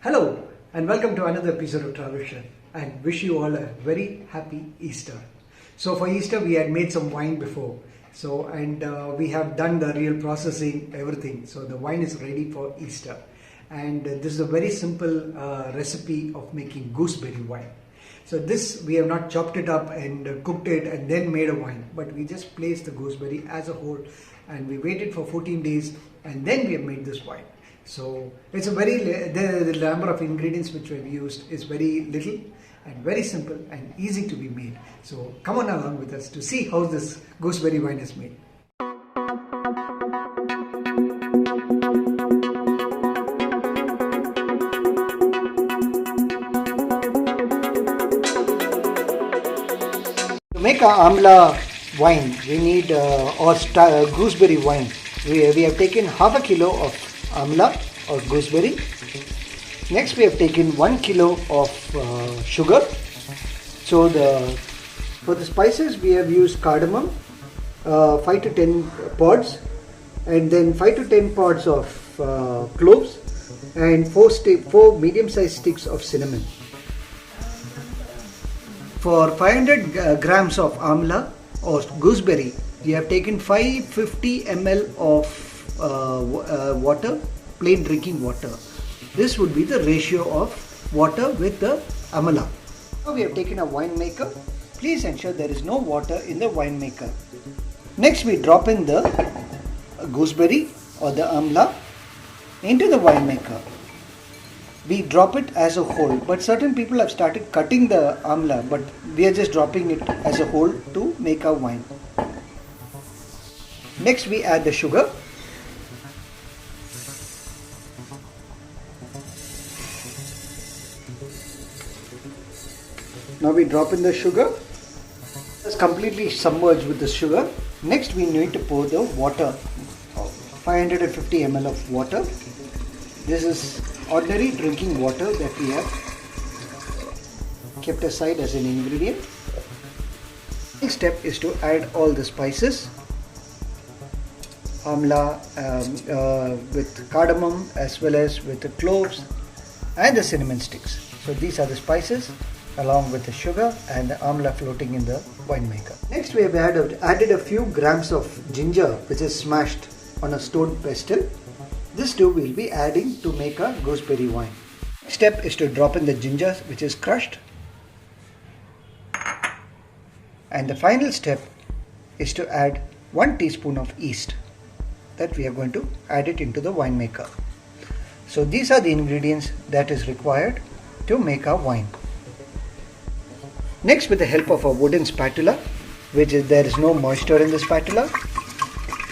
Hello and welcome to another episode of Travel Chef and wish you all a very happy Easter. So for Easter we had made some wine before. We have done the real processing, everything. So the wine is ready for Easter. And this is a very simple recipe of making gooseberry wine. So this, we have not chopped it up and cooked it and then made a wine, but we just placed the gooseberry as a whole and we waited for 14 days and then we have made this wine. So it's a the number of ingredients which we have used is very little and very simple and easy to be made. So come on along with us to see how this gooseberry wine is made. To make our Amla wine, we need gooseberry wine. We have taken half a kilo of Amla or gooseberry. Next we have taken 1 kilo of sugar. So for the spices we have used cardamom, 5 to 10 pods, and then 5 to 10 pods of cloves and 4 medium-sized sticks of cinnamon. For 500 grams of Amla or gooseberry, we have taken 550 ml of water, plain drinking water. This would be the ratio of water with the Amla. Now we have taken a wine maker. Please ensure there is no water in the wine maker. Next we drop in the gooseberry or the Amla into the wine maker. We drop it as a whole, but certain people have started cutting the Amla, but we are just dropping it as a whole to make our wine. Next we add the sugar. Now we drop in the sugar. It's completely submerged with the sugar. Next we need to pour the water, 550 ml of water. This is ordinary drinking water that we have kept aside as an ingredient. Next step is to add all the spices. Amla with cardamom as well as with the cloves and the cinnamon sticks. So these are the spices along with the sugar and the amla floating in the wine maker. Next we have added a few grams of ginger which is smashed on a stone pestle. This too we will be adding to make a gooseberry wine. Next step is to drop in the ginger which is crushed. And the final step is to add 1 teaspoon of yeast that we are going to add it into the wine maker. So these are the ingredients that is required to make our wine. Next, with the help of a wooden spatula, there is no moisture in the spatula,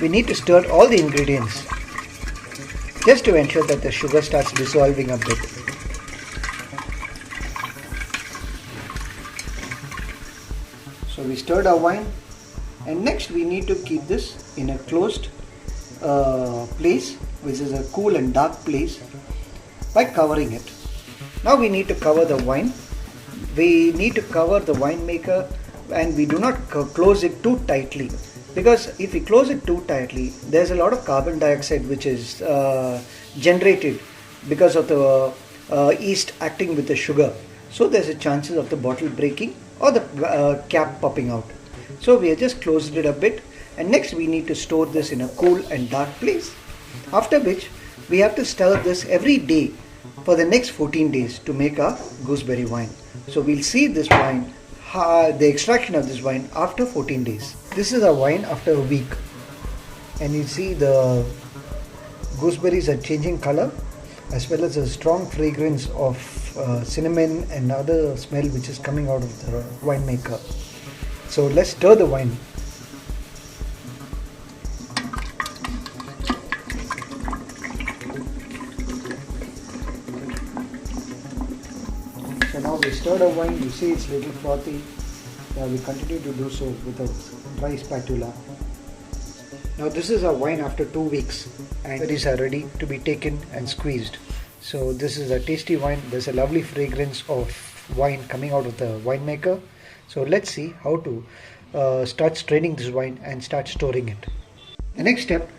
we need to stir all the ingredients just to ensure that the sugar starts dissolving a bit. So we stirred our wine, and next we need to keep this in a closed place, which is a cool and dark place, by covering it. Now we need to cover the wine. We need to cover the wine maker and we do not close it too tightly, because if we close it too tightly, there's a lot of carbon dioxide which is generated because of the yeast acting with the sugar. So there's a chances of the bottle breaking or the cap popping out. So we have just closed it a bit, and next we need to store this in a cool and dark place, after which we have to stir this every day for the next 14 days to make our gooseberry wine. So we'll see this wine, the extraction of this wine after 14 days. This is a wine after a week, and you see the gooseberries are changing color as well as a strong fragrance of cinnamon and other smell which is coming out of the wine maker. So let's stir the wine. So now we stirred our wine, you see it's a little frothy. We continue to do so with a dry spatula. Now this is our wine after 2 weeks, and berries are ready to be taken and squeezed. So this is a tasty wine. There's a lovely fragrance of wine coming out of the wine maker. So let's see how to start straining this wine and start storing it. The next step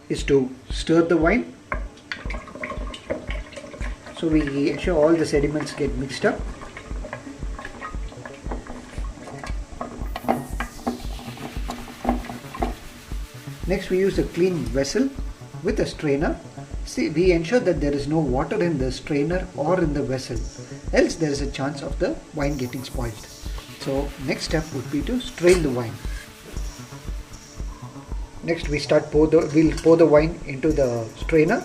is to stir the wine. So we ensure all the sediments get mixed up. Next we use a clean vessel with a strainer. See, we ensure that there is no water in the strainer or in the vessel, else there is a chance of the wine getting spoiled. So next step would be to strain the wine. Next we'll pour the wine into the strainer.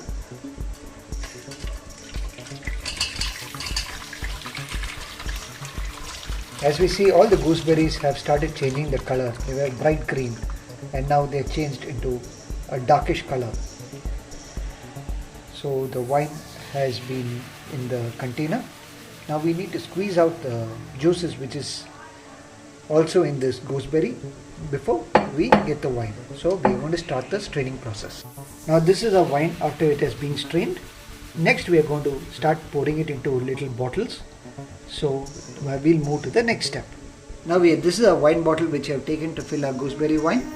As we see, all the gooseberries have started changing the color. They were bright green and now they are changed into a darkish color. So the wine has been in the container. Now we need to squeeze out the juices which is also in this gooseberry before we get the wine. So we are going to start the straining process. Now this is our wine after it has been strained. Next we are going to start pouring it into little bottles. So we'll move to the next step. Now this is a wine bottle which I have taken to fill our gooseberry wine,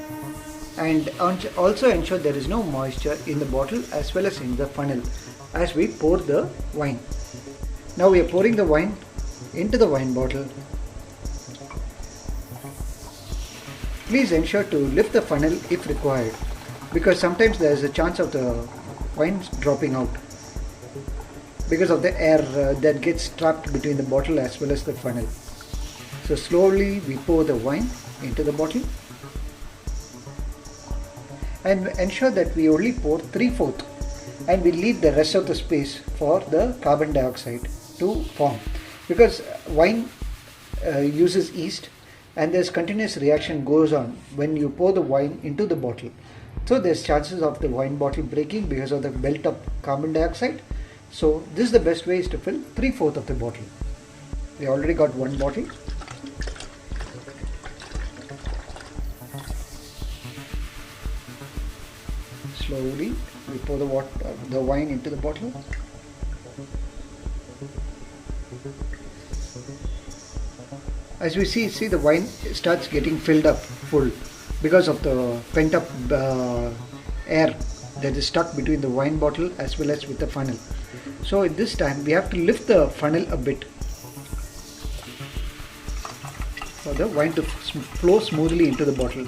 and also ensure there is no moisture in the bottle as well as in the funnel as we pour the wine. Now we are pouring the wine into the wine bottle. Please ensure to lift the funnel if required, because sometimes there is a chance of the wine dropping out because of the air that gets trapped between the bottle as well as the funnel. So slowly we pour the wine into the bottle and ensure that we only pour 3/4 and we leave the rest of the space for the carbon dioxide to form, because wine uses yeast and there's continuous reaction goes on when you pour the wine into the bottle. So there's chances of the wine bottle breaking because of the built up carbon dioxide. So this is the best way is to fill 3/4 of the bottle. We already got one bottle. Slowly we pour the wine into the bottle. As we see the wine starts getting filled up full because of the pent up air that is stuck between the wine bottle as well as with the funnel. So at this time we have to lift the funnel a bit for the wine to flow smoothly into the bottle.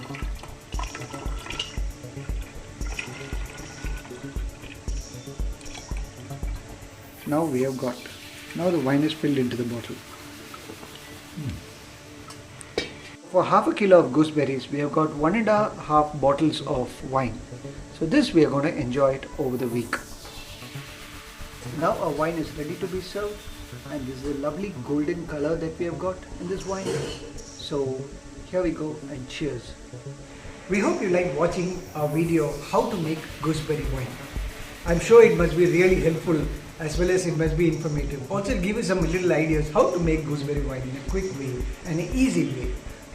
Now the wine is filled into the bottle. For half a kilo of gooseberries, we have got 1.5 bottles of wine. So this we are going to enjoy it over the week. Now our wine is ready to be served, and this is a lovely golden color that we have got in this wine. So here we go, and cheers. We hope you like watching our video how to make gooseberry wine. I'm sure it must be really helpful as well as it must be informative. Also give you some little ideas how to make gooseberry wine in a quick way and an easy way.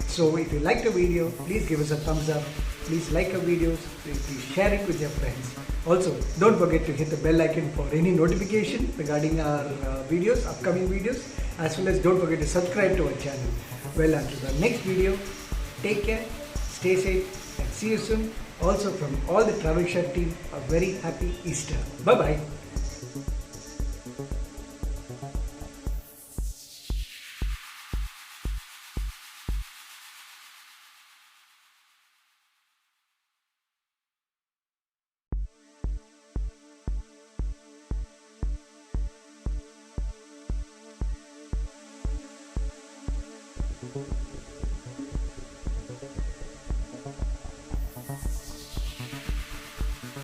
So if you liked the video, please give us a thumbs up. Please like our videos. Please share it with your friends. Also, don't forget to hit the bell icon for any notification regarding our videos, upcoming videos, as well as don't forget to subscribe to our channel. Well, until the next video, take care, stay safe, and see you soon. Also from all the Travel Chef team, a very happy Easter. Bye-bye. Thank you.